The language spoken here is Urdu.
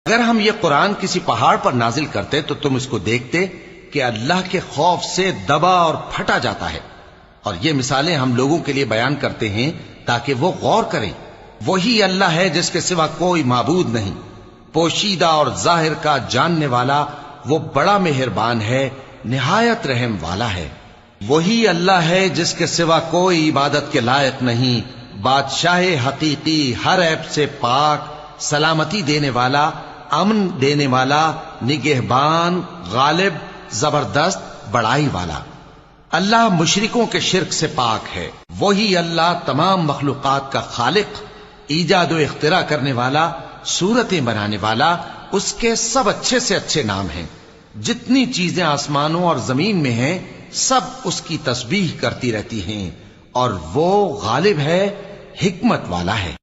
اگر ہم یہ قرآن کسی پہاڑ پر نازل کرتے تو تم اس کو دیکھتے کہ اللہ کے خوف سے دبا اور پھٹا جاتا ہے. اور یہ مثالیں ہم لوگوں کے لیے بیان کرتے ہیں تاکہ وہ غور کریں. وہی اللہ ہے جس کے سوا کوئی معبود نہیں، پوشیدہ اور ظاہر کا جاننے والا، وہ بڑا مہربان ہے، نہایت رحم والا ہے. وہی اللہ ہے جس کے سوا کوئی عبادت کے لائق نہیں، بادشاہ حقیقی، ہر عیب سے پاک، سلامتی دینے والا، امن دینے والا، نگہبان، غالب، زبردست، بڑائی والا. اللہ مشرکوں کے شرک سے پاک ہے. وہی اللہ تمام مخلوقات کا خالق، ایجاد و اختراع کرنے والا، صورتیں بنانے والا. اس کے سب اچھے سے اچھے نام ہیں. جتنی چیزیں آسمانوں اور زمین میں ہیں سب اس کی تسبیح کرتی رہتی ہیں، اور وہ غالب ہے، حکمت والا ہے.